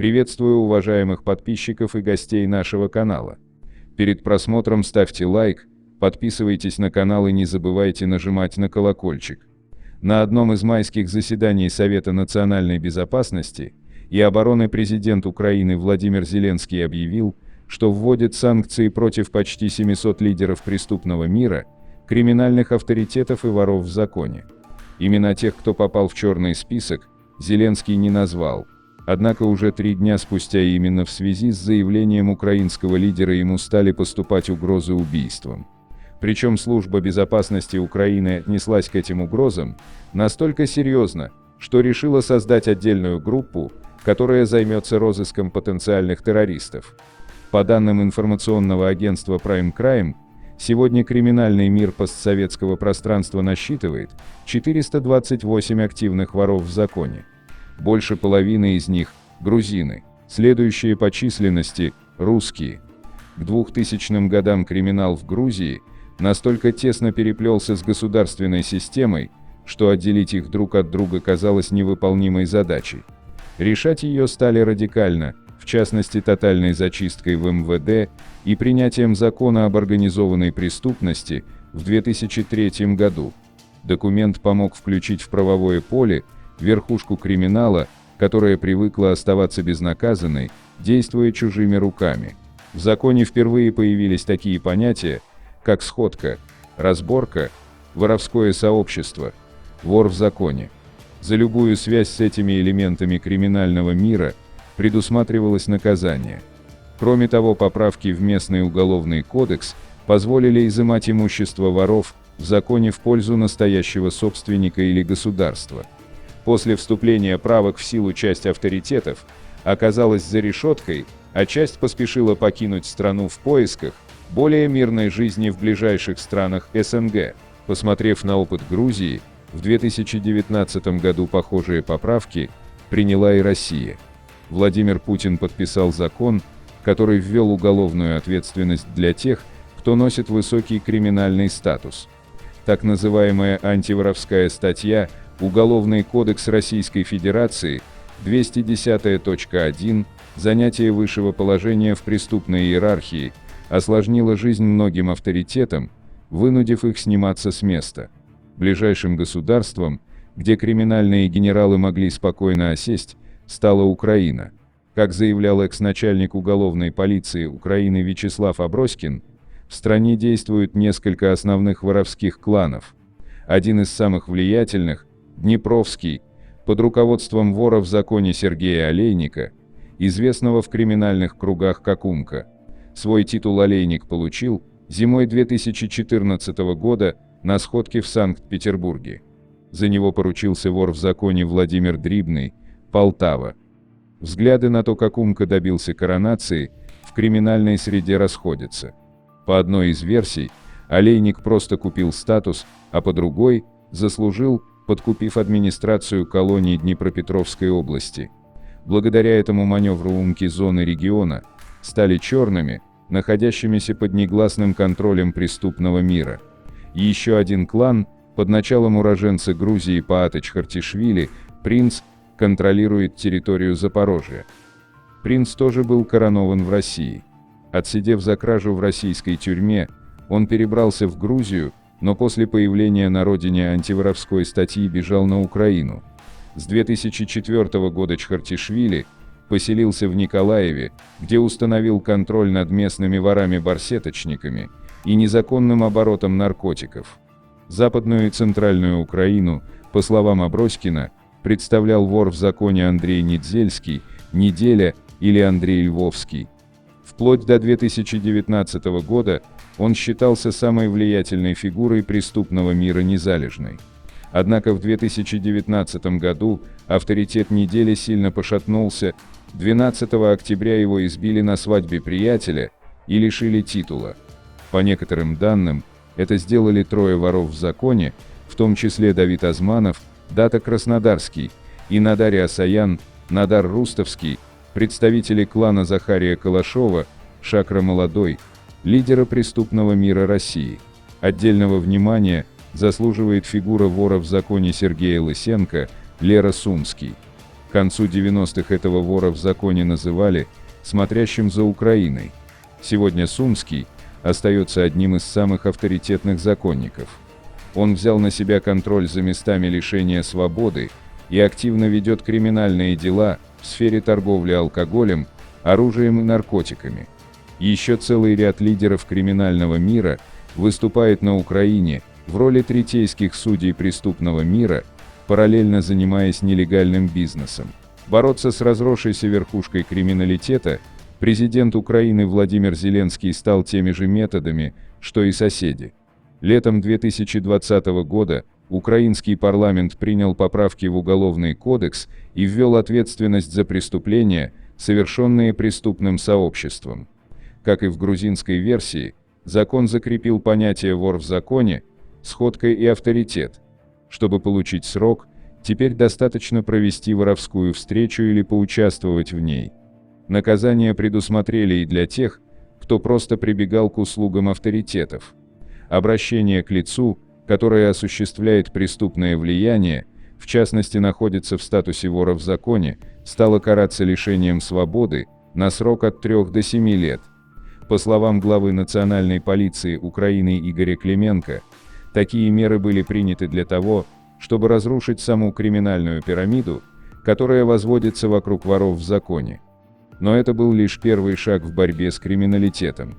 Приветствую уважаемых подписчиков и гостей нашего канала. Перед просмотром ставьте лайк, подписывайтесь на канал и не забывайте нажимать на колокольчик. На одном из майских заседаний Совета национальной безопасности и обороны президент Украины Владимир Зеленский объявил, что вводит санкции против почти 700 лидеров преступного мира, криминальных авторитетов и воров в законе. Имена тех, кто попал в черный список, Зеленский не назвал. Однако уже 3 дня спустя именно в связи с заявлением украинского лидера ему стали поступать угрозы убийством. Причем служба безопасности Украины отнеслась к этим угрозам настолько серьезно, что решила создать отдельную группу, которая займется розыском потенциальных террористов. По данным информационного агентства Prime Crime, сегодня криминальный мир постсоветского пространства насчитывает 428 активных воров в законе. Больше половины из них – грузины, следующие по численности – русские. К 2000 годам криминал в Грузии настолько тесно переплелся с государственной системой, что отделить их друг от друга казалось невыполнимой задачей. Решать ее стали радикально, в частности тотальной зачисткой в МВД и принятием закона об организованной преступности в 2003 году. Документ помог включить в правовое поле верхушку криминала, которая привыкла оставаться безнаказанной, действуя чужими руками. В законе впервые появились такие понятия, как сходка, разборка, воровское сообщество, вор в законе. За любую связь с этими элементами криминального мира предусматривалось наказание. Кроме того, поправки в местный уголовный кодекс позволили изымать имущество воров в законе в пользу настоящего собственника или государства. После вступления правок в силу часть авторитетов оказалась за решеткой, а часть поспешила покинуть страну в поисках более мирной жизни в ближайших странах СНГ. Посмотрев на опыт Грузии, в 2019 году похожие поправки приняла и Россия. Владимир Путин подписал закон, который ввел уголовную ответственность для тех, кто носит высокий криминальный статус. Так называемая антиворовская статья Уголовный кодекс Российской Федерации 210.1 «Занятие высшего положения в преступной иерархии» осложнила жизнь многим авторитетам, вынудив их сниматься с места. Ближайшим государством, где криминальные генералы могли спокойно осесть, стала Украина. Как заявлял экс-начальник уголовной полиции Украины Вячеслав Аброськин, в стране действует несколько основных воровских кланов. Один из самых влиятельных – Днепровский, под руководством вора в законе Сергея Олейника, известного в криминальных кругах как Умка. Свой титул Олейник получил зимой 2014 года на сходке в Санкт-Петербурге. За него поручился вор в законе Владимир Дрибный, Полтава. Взгляды на то, как Умка добился коронации, в криминальной среде расходятся. По одной из версий, Олейник просто купил статус, а по другой – заслужил, подкупив администрацию колонии Днепропетровской области. Благодаря этому маневру Умки зоны региона стали черными, находящимися под негласным контролем преступного мира. И еще один клан, под началом уроженца Грузии Паатыч Хартишвили, принц, контролирует территорию Запорожья. Принц тоже был коронован в России. Отсидев за кражу в российской тюрьме, он перебрался в Грузию, но после появления на родине антиворовской статьи бежал на Украину. С 2004 года Чхартишвили поселился в Николаеве, где установил контроль над местными ворами-барсеточниками и незаконным оборотом наркотиков. Западную и центральную Украину, по словам Аброськина, представлял вор в законе Андрей Недзельский, Неделя или Андрей Львовский. Вплоть до 2019 года он считался самой влиятельной фигурой преступного мира Незалежной. Однако в 2019 году авторитет Недели сильно пошатнулся, 12 октября его избили на свадьбе приятеля и лишили титула. По некоторым данным, это сделали 3 воров в законе, в том числе Давид Азманов, Дата Краснодарский и Надар Асаян, Надар Рустовский, представители клана Захария Калашова, Шакра Молодой, лидера преступного мира России. Отдельного внимания заслуживает фигура вора в законе Сергея Лысенко, Лера Сумский. К концу 90-х этого вора в законе называли «смотрящим за Украиной». Сегодня Сумский остается одним из самых авторитетных законников. Он взял на себя контроль за местами лишения свободы и активно ведет криминальные дела в сфере торговли алкоголем, оружием и наркотиками. Еще целый ряд лидеров криминального мира выступает на Украине в роли третейских судей преступного мира, параллельно занимаясь нелегальным бизнесом. Бороться с разросшейся верхушкой криминалитета президент Украины Владимир Зеленский стал теми же методами, что и соседи. Летом 2020 года украинский парламент принял поправки в Уголовный кодекс и ввел ответственность за преступления, совершенные преступным сообществом. Как и в грузинской версии, закон закрепил понятие «вор в законе», сходка и авторитет. Чтобы получить срок, теперь достаточно провести воровскую встречу или поучаствовать в ней. Наказания предусмотрели и для тех, кто просто прибегал к услугам авторитетов. Обращение к лицу, которое осуществляет преступное влияние, в частности находится в статусе вора в законе, стало караться лишением свободы на срок от 3 до 7 лет. По словам главы Национальной полиции Украины Игоря Клименко, такие меры были приняты для того, чтобы разрушить саму криминальную пирамиду, которая возводится вокруг воров в законе. Но это был лишь первый шаг в борьбе с криминалитетом.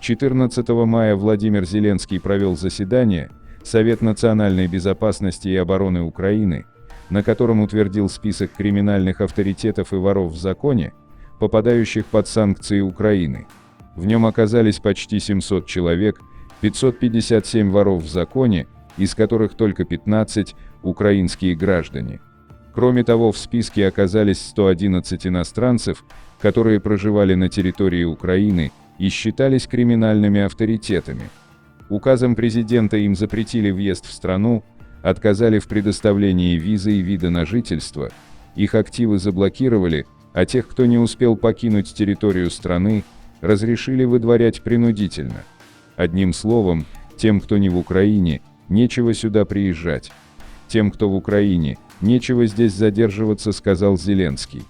14 мая Владимир Зеленский провел заседание Совет национальной безопасности и обороны Украины, на котором утвердил список криминальных авторитетов и воров в законе, попадающих под санкции Украины. В нем оказались почти 700 человек, 557 воров в законе, из которых только 15 – украинские граждане. Кроме того, в списке оказались 111 иностранцев, которые проживали на территории Украины и считались криминальными авторитетами. Указом президента им запретили въезд в страну, отказали в предоставлении визы и вида на жительство, их активы заблокировали, а тех, кто не успел покинуть территорию страны, разрешили выдворять принудительно. Одним словом, тем, кто не в Украине, нечего сюда приезжать. Тем, кто в Украине, нечего здесь задерживаться, сказал Зеленский.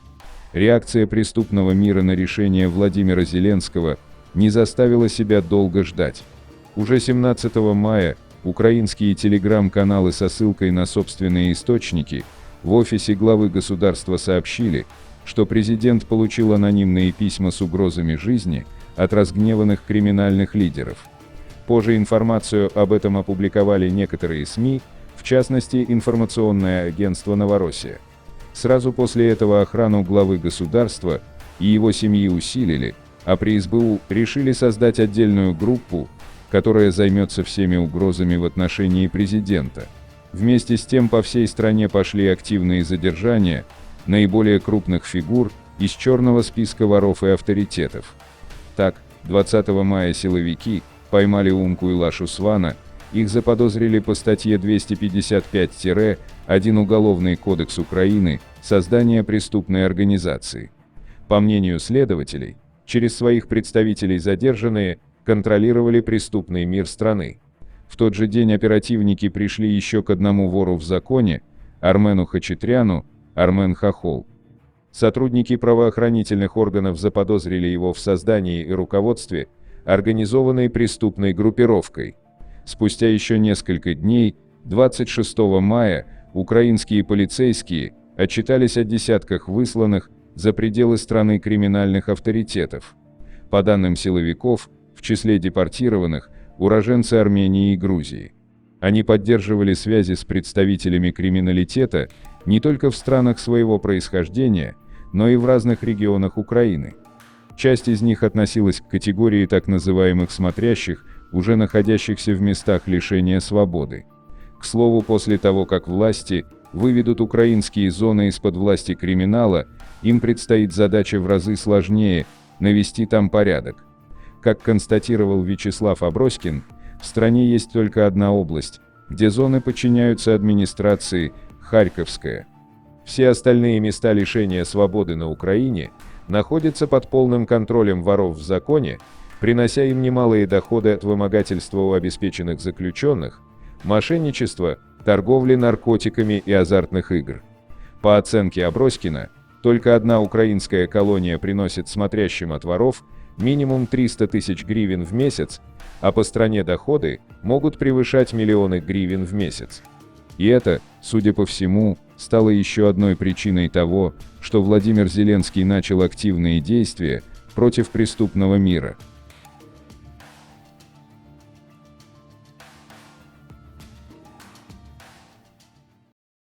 Реакция преступного мира на решение Владимира Зеленского не заставила себя долго ждать. Уже 17 мая украинские телеграм-каналы со ссылкой на собственные источники в офисе главы государства сообщили, что президент получил анонимные письма с угрозами жизни от разгневанных криминальных лидеров. Позже информацию об этом опубликовали некоторые СМИ, в частности информационное агентство «Новороссия». Сразу после этого охрану главы государства и его семьи усилили, а при СБУ решили создать отдельную группу, которая займется всеми угрозами в отношении президента. Вместе с тем по всей стране пошли активные задержания наиболее крупных фигур из черного списка воров и авторитетов. Так, 20 мая силовики поймали Умку и Лашу Свана, их заподозрили по статье 255-1 Уголовный кодекс Украины «Создание преступной организации». По мнению следователей, через своих представителей задержанные контролировали преступный мир страны. В тот же день оперативники пришли еще к одному вору в законе, Армену Хачатряну, Армен Хохол. Сотрудники правоохранительных органов заподозрили его в создании и руководстве организованной преступной группировкой. Спустя еще несколько дней, 26 мая, украинские полицейские отчитались о десятках высланных за пределы страны криминальных авторитетов. По данным силовиков, в числе депортированных уроженцы Армении и Грузии. Они поддерживали связи с представителями криминалитета не только в странах своего происхождения, но и в разных регионах Украины. Часть из них относилась к категории так называемых «смотрящих», уже находящихся в местах лишения свободы. К слову, после того, как власти выведут украинские зоны из-под власти криминала, им предстоит задача в разы сложнее – навести там порядок. Как констатировал Вячеслав Аброськин, в стране есть только одна область, где зоны подчиняются администрации – Харьковская. Все остальные места лишения свободы на Украине находятся под полным контролем воров в законе, принося им немалые доходы от вымогательства у обеспеченных заключенных, мошенничества, торговли наркотиками и азартных игр. По оценке Аброськина, только одна украинская колония приносит смотрящим от воров минимум 300 тысяч гривен в месяц, а по стране доходы могут превышать миллионы гривен в месяц. И это, судя по всему, стало еще одной причиной того, что Владимир Зеленский начал активные действия против преступного мира.